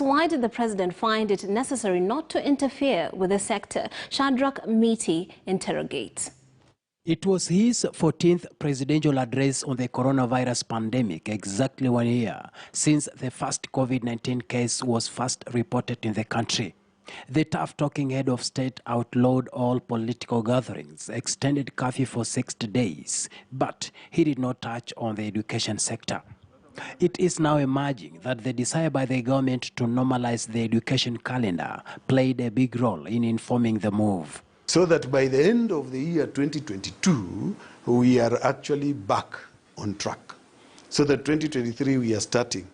Why did the president find it necessary not to interfere with the sector? Shadrack Mitty interrogates. It was his 14th presidential address on the coronavirus pandemic, exactly 1 year since the first COVID-19 case was first reported in the country. The tough-talking head of state outlawed all political gatherings, extended curfew for 60 days, but he did not touch on the education sector. It is now emerging that the desire by the government to normalize the education calendar played a big role in informing the move. So that by the end of the year 2022, we are actually back on track. So that 2023, we are starting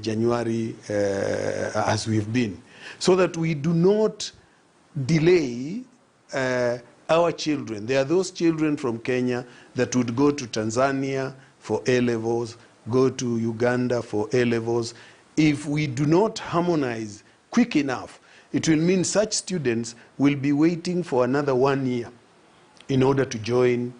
January as we've been. So that we do not delay our children. There are those children from Kenya that would go to Tanzania for A-levels, go to Uganda for A-levels. If we do not harmonize quick enough, it will mean such students will be waiting for another 1 year in order to join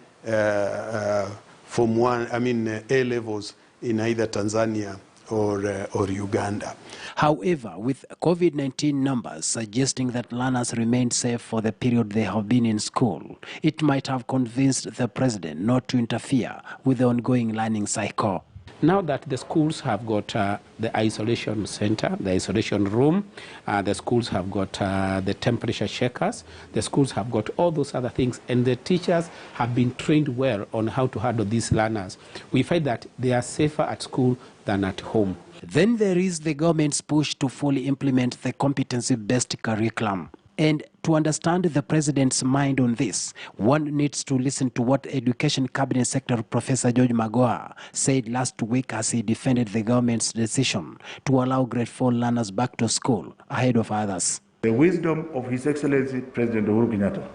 A-levels in either Tanzania or Uganda. However, with COVID-19 numbers suggesting that learners remained safe for the period they have been in school, it might have convinced the president not to interfere with the ongoing learning cycle. Now that the schools have got the isolation center, the isolation room, the schools have got the temperature checkers, the schools have got all those other things, and the teachers have been trained well on how to handle these learners, we find that they are safer at school than at home. Then there is the government's push to fully implement the competency-based curriculum. And to understand the president's mind on this, one needs to listen to what Education Cabinet Secretary Professor George Magoha said last week as he defended the government's decision to allow grade 4 learners back to school ahead of others. The wisdom of His Excellency President Uhuru Kenyatta,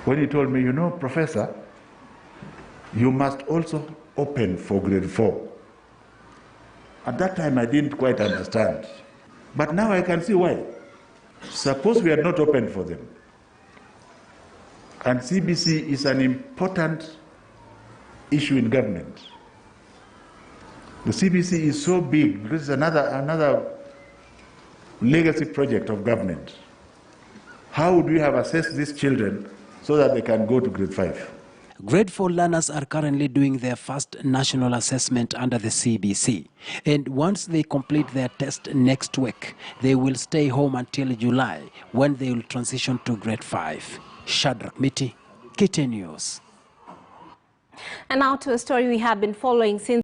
when he told me, you know, Professor, you must also open for grade 4. At that time, I didn't quite understand. But now I can see why. Suppose we had not opened for them. And CBC is an important issue in government. The CBC is so big because it's another legacy project of government. How would we have assessed these children so that they can go to grade 5? Grade 4 learners are currently doing their first national assessment under the CBC. And once they complete their test next week, they will stay home until July, when they will transition to grade 5. Shadrack Mitty, KTN News. And now to a story we have been following since